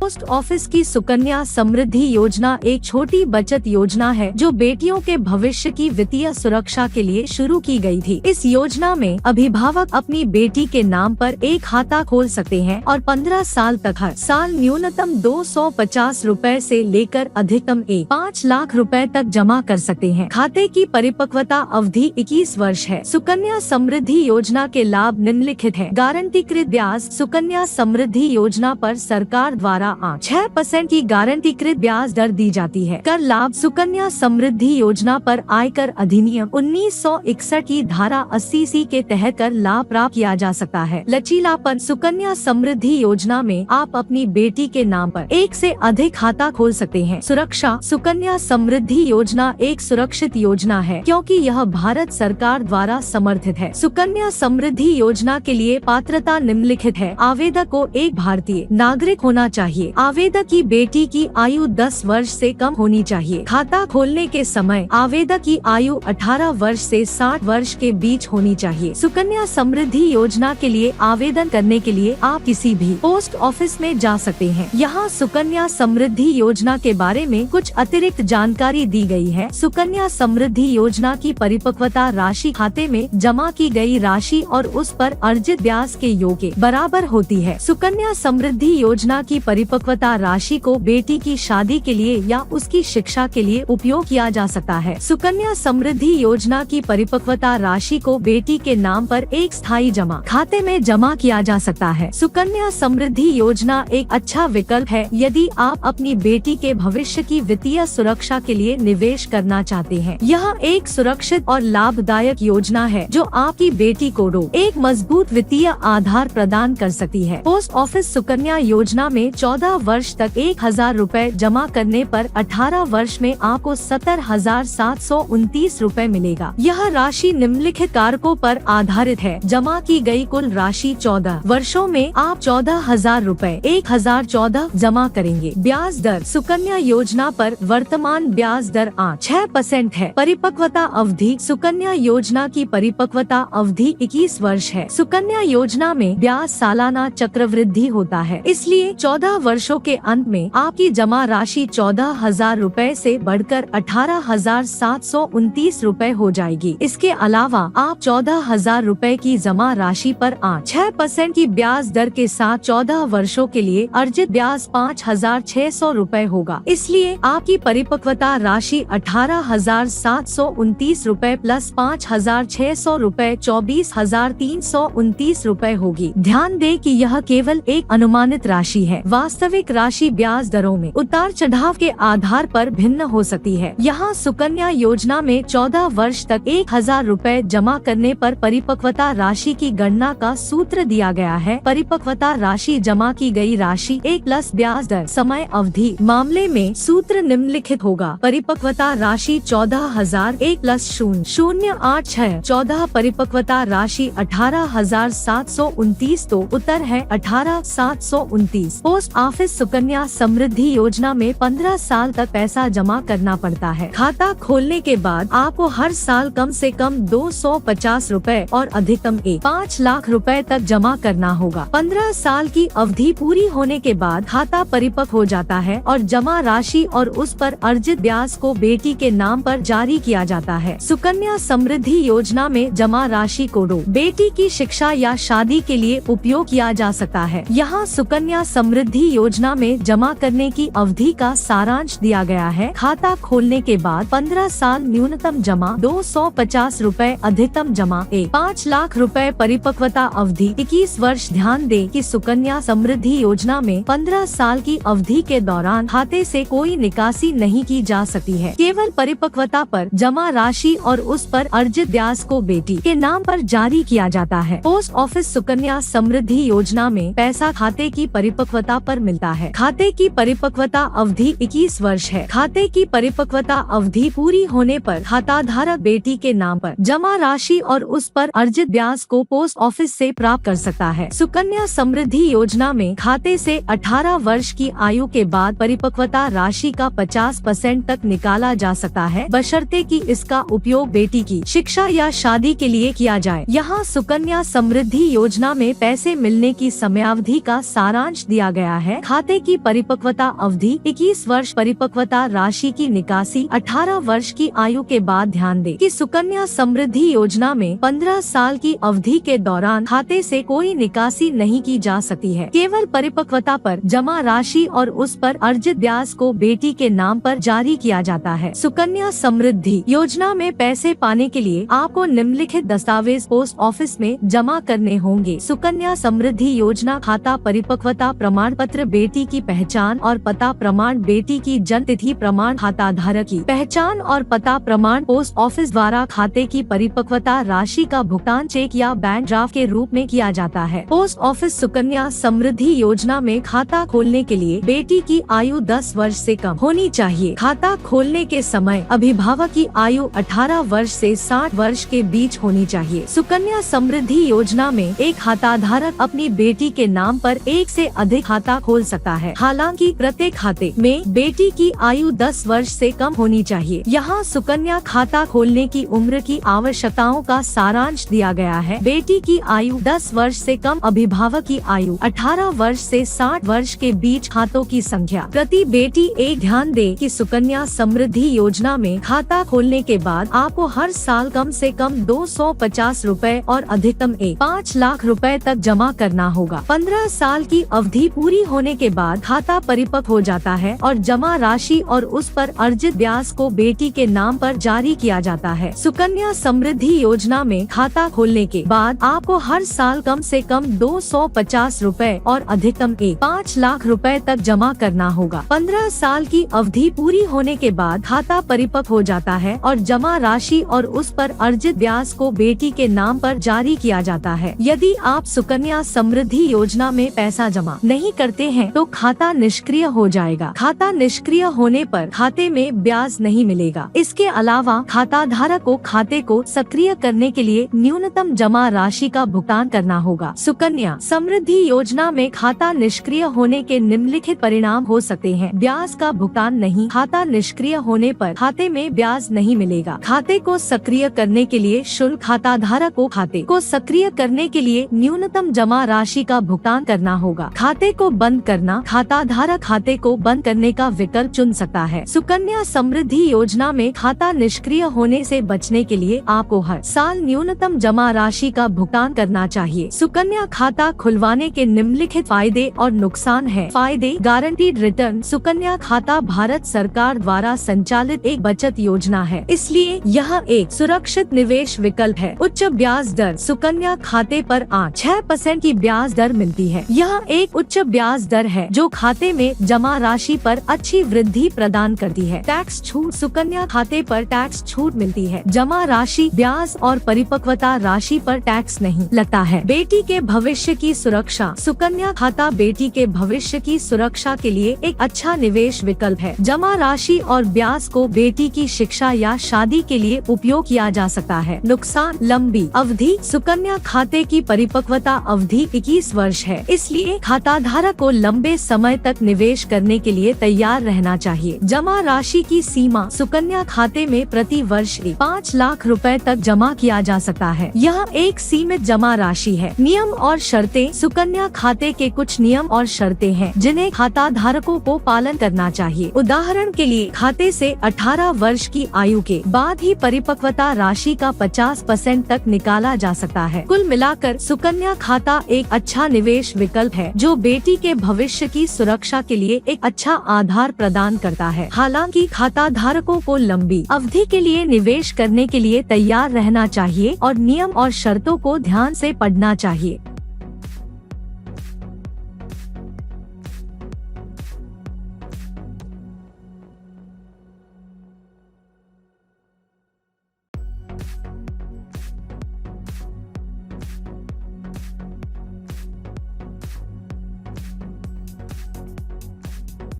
Post office की सुकन्या समृद्धि योजना एक छोटी बचत योजना है जो बेटियों के भविष्य की वित्तीय सुरक्षा के लिए शुरू की गई थी। इस योजना में अभिभावक अपनी बेटी के नाम पर एक खाता खोल सकते हैं और 15 साल तक हर साल न्यूनतम 250 रुपए से लेकर अधिकतम 5 लाख रुपए तक जमा कर सकते हैं। खाते की परिपक्वता अवधि 21 वर्ष है। सुकन्या समृद्धि योजना के लाभ निम्नलिखित है। गारंटीकृत ब्याज। सुकन्या समृद्धि योजना पर सरकार द्वारा 6% की गारंटीकृत ब्याज दर दी जाती है। कर लाभ। सुकन्या समृद्धि योजना पर आयकर अधिनियम 1961 की धारा 80C के तहत कर लाभ प्राप्त किया जा सकता है। लचीलापन। सुकन्या समृद्धि योजना में आप अपनी बेटी के नाम पर एक से अधिक खाता खोल सकते हैं। सुरक्षा। सुकन्या समृद्धि योजना एक सुरक्षित योजना है क्योंकि यह भारत सरकार द्वारा समर्थित है। सुकन्या समृद्धि योजना के लिए पात्रता निम्नलिखित है। आवेदक को एक भारतीय नागरिक होना चाहिए। आवेदक की बेटी की आयु 10 वर्ष से कम होनी चाहिए। खाता खोलने के समय आवेदक की आयु 18 वर्ष से 60 वर्ष के बीच होनी चाहिए। सुकन्या समृद्धि योजना के लिए आवेदन करने के लिए आप किसी भी पोस्ट ऑफिस में जा सकते हैं। यहाँ सुकन्या समृद्धि योजना के बारे में कुछ अतिरिक्त जानकारी दी गई है। सुकन्या समृद्धि योजना की परिपक्वता राशि खाते में जमा की गई राशि और उस पर अर्जित ब्याज के योग के बराबर होती है। सुकन्या समृद्धि योजना की परिपक्वता राशि को बेटी की शादी के लिए या उसकी शिक्षा के लिए उपयोग किया जा सकता है। सुकन्या समृद्धि योजना की परिपक्वता राशि को बेटी के नाम पर एक स्थायी जमा खाते में जमा किया जा सकता है। सुकन्या समृद्धि योजना एक अच्छा विकल्प है यदि आप अपनी बेटी के भविष्य की वित्तीय सुरक्षा के लिए निवेश करना चाहते हैं। यह एक सुरक्षित और लाभदायक योजना है जो आपकी बेटी को एक मजबूत वित्तीय आधार प्रदान कर सकती है। पोस्ट ऑफिस सुकन्या योजना में 14 वर्ष तक 1000 रुपए जमा करने पर 18 वर्ष में आपको 70,729 रुपए मिलेगा। यह राशि निम्नलिखित कारकों पर आधारित है। जमा की गई कुल राशि 14 वर्षों में आप 14,000 रुपए 1014 जमा करेंगे। ब्याज दर। सुकन्या योजना पर वर्तमान ब्याज दर 6% है। परिपक्वता अवधि। सुकन्या योजना की परिपक्वता अवधि 21 वर्ष है। सुकन्या योजना में ब्याज सालाना चक्रवृद्धि होता है, इसलिए 14 वर्षों के अंत में आपकी जमा राशि 14,000 रुपए से बढ़कर 18,729 रुपए हो जाएगी। इसके अलावा आप 14,000 रुपए की जमा राशि पर 6% की ब्याज दर के साथ 14 वर्षों के लिए अर्जित ब्याज 5,600 रुपए होगा। इसलिए आपकी परिपक्वता राशि 18,729 रुपए प्लस 5,600 रुपए 24,329 रुपए होगी। ध्यान दें कि यह केवल एक अनुमानित राशि है। वास्तविक राशि ब्याज दरों में उतार चढ़ाव के आधार पर भिन्न हो सकती है। यहाँ सुकन्या योजना में 14 वर्ष तक 1000 रुपए जमा करने पर परिपक्वता राशि की गणना का सूत्र दिया गया है। परिपक्वता राशि जमा की गई राशि 1 प्लस ब्याज दर समय अवधि मामले में सूत्र निम्नलिखित होगा। परिपक्वता राशि 14,000 1 प्लस 0.086 14 परिपक्वता राशि 18,729 तो उत्तर है 18,729। पोस्ट ऑफिस सुकन्या समृद्धि योजना में 15 साल तक पैसा जमा करना पड़ता है। खाता खोलने के बाद आपको हर साल कम से कम 250 रुपए और अधिकतम 5 लाख रुपए तक जमा करना होगा। 15 साल की अवधि पूरी होने के बाद खाता परिपक्व हो जाता है और जमा राशि और उस पर अर्जित ब्याज को बेटी के नाम पर जारी किया जाता है। सुकन्या समृद्धि योजना में जमा राशि को बेटी की शिक्षा या शादी के लिए उपयोग किया जा सकता है। यहाँ सुकन्या समृद्धि योजना में जमा करने की अवधि का सारांश दिया गया है। खाता खोलने के बाद 15 साल न्यूनतम जमा 250 रुपए अधिकतम जमा 5 लाख रुपए परिपक्वता अवधि 21 वर्ष। ध्यान दें कि सुकन्या समृद्धि योजना में 15 साल की अवधि के दौरान खाते से कोई निकासी नहीं की जा सकती है। केवल परिपक्वता पर जमा राशि और उस पर अर्जित ब्याज को बेटी के नाम पर जारी किया जाता है। पोस्ट ऑफिस सुकन्या समृद्धि योजना में पैसा खाते की परिपक्वता पर मिलता है। खाते की परिपक्वता अवधि 21 वर्ष है। खाते की परिपक्वता अवधि पूरी होने पर खाताधारक बेटी के नाम पर जमा राशि और उस पर अर्जित ब्याज को पोस्ट ऑफिस से प्राप्त कर सकता है। सुकन्या समृद्धि योजना में खाते से 18 वर्ष की आयु के बाद परिपक्वता राशि का 50% तक निकाला जा सकता है, बशर्ते कि इसका उपयोग बेटी की शिक्षा या शादी के लिए किया जाए। यहाँ सुकन्या समृद्धि योजना में पैसे मिलने की समयावधि का सारांश दिया गया है। है। खाते की परिपक्वता अवधि 21 वर्ष, परिपक्वता राशि की निकासी 18 वर्ष की आयु के बाद। ध्यान दें कि सुकन्या समृद्धि योजना में 15 साल की अवधि के दौरान खाते से कोई निकासी नहीं की जा सकती है। केवल परिपक्वता पर जमा राशि और उस पर अर्जित ब्याज को बेटी के नाम पर जारी किया जाता है। सुकन्या समृद्धि योजना में पैसे पाने के लिए आपको निम्नलिखित दस्तावेज पोस्ट ऑफिस में जमा करने होंगे। सुकन्या समृद्धि योजना खाता परिपक्वता प्रमाण पत्र, बेटी की पहचान और पता प्रमाण, बेटी की जन्म तिथि प्रमाण, खाता धारक की पहचान और पता प्रमाण। पोस्ट ऑफिस द्वारा खाते की परिपक्वता राशि का भुगतान चेक या बैंक ड्राफ्ट के रूप में किया जाता है। पोस्ट ऑफिस सुकन्या समृद्धि योजना में खाता खोलने के लिए बेटी की आयु 10 वर्ष से कम होनी चाहिए। खाता खोलने के समय अभिभावक की आयु 18 वर्ष से 60 वर्ष के बीच होनी चाहिए। सुकन्या समृद्धि योजना में एक खाता धारक अपनी बेटी के नाम पर एक से अधिक खाता खोल सकता है। हालांकि प्रत्येक खाते में बेटी की आयु 10 वर्ष से कम होनी चाहिए। यहाँ सुकन्या खाता खोलने की उम्र की आवश्यकताओं का सारांश दिया गया है। बेटी की आयु 10 वर्ष से कम, अभिभावक की आयु 18 वर्ष से 60 वर्ष के बीच, खातों की संख्या प्रति बेटी एक। ध्यान दें कि सुकन्या समृद्धि योजना में खाता खोलने के बाद आपको हर साल कम से कम 250 रुपए और अधिकतम 5 लाख रुपए तक जमा करना होगा। 15 साल की अवधि पूरी होने के बाद खाता परिपक्व हो जाता है और जमा राशि और उस पर अर्जित ब्याज को बेटी के नाम पर जारी किया जाता है। सुकन्या समृद्धि योजना में खाता खोलने के बाद आपको हर साल कम से कम 250 रुपए और अधिकतम 5 लाख रुपए तक जमा करना होगा। 15 साल की अवधि पूरी होने के बाद खाता परिपक्व हो जाता है और जमा राशि और उस पर अर्जित ब्याज को बेटी के नाम पर जारी किया जाता है। यदि आप सुकन्या समृद्धि योजना में पैसा जमा नहीं करते हैं तो खाता निष्क्रिय हो जाएगा। खाता निष्क्रिय होने पर खाते में ब्याज नहीं मिलेगा। इसके अलावा खाता धारक को खाते को सक्रिय करने के लिए न्यूनतम जमा राशि का भुगतान करना होगा। सुकन्या समृद्धि योजना में खाता निष्क्रिय होने के निम्नलिखित परिणाम हो सकते हैं। ब्याज का भुगतान नहीं, खाता निष्क्रिय होने पर खाते में ब्याज नहीं मिलेगा। खाते को सक्रिय करने के लिए शुल्क, खाता धारक को खाते को सक्रिय करने के लिए न्यूनतम जमा राशि का भुगतान करना होगा। खाते को बंद करना, खाता धारक खाते को बंद करने का विकल्प चुन सकता है। सुकन्या समृद्धि योजना में खाता निष्क्रिय होने से बचने के लिए आपको हर साल न्यूनतम जमा राशि का भुगतान करना चाहिए। सुकन्या खाता खुलवाने के निम्नलिखित फायदे और नुकसान हैं। फायदे: गारंटीड रिटर्न। सुकन्या खाता भारत सरकार द्वारा संचालित एक बचत योजना है, इसलिए यह एक सुरक्षित निवेश विकल्प है। उच्च ब्याज दर। सुकन्या खाते पर 6% की ब्याज दर मिलती है। यह एक उच्च ब्याज दर है जो खाते में जमा राशि पर अच्छी वृद्धि प्रदान करती है। टैक्स छूट। सुकन्या खाते पर टैक्स छूट मिलती है। जमा राशि, ब्याज और परिपक्वता राशि पर टैक्स नहीं लगता है। बेटी के भविष्य की सुरक्षा। सुकन्या खाता बेटी के भविष्य की सुरक्षा के लिए एक अच्छा निवेश विकल्प है। जमा राशि और ब्याज को बेटी की शिक्षा या शादी के लिए उपयोग किया जा सकता है। नुकसान: लंबी अवधि। सुकन्या खाते की परिपक्वता अवधि 21 वर्ष है, इसलिए खाता धारक को लंबे समय तक निवेश करने के लिए तैयार रहना चाहिए। जमा राशि की सीमा। सुकन्या खाते में प्रति वर्ष 5 लाख रुपए तक जमा किया जा सकता है। यह एक सीमित जमा राशि है। नियम और शर्तें। सुकन्या खाते के कुछ नियम और शर्तें हैं जिन्हें खाता धारकों को पालन करना चाहिए। उदाहरण के लिए खाते से 18 वर्ष की आयु के बाद ही परिपक्वता राशि का 50% तक निकाला जा सकता है। कुल मिलाकर सुकन्या खाता एक अच्छा निवेश विकल्प है जो बेटी के भविष्य की सुरक्षा के लिए एक अच्छा आधार प्रदान करता है। हालांकि खाता धारकों को लंबी अवधि के लिए निवेश करने के लिए तैयार रहना चाहिए और नियम और शर्तों को ध्यान से पढ़ना चाहिए।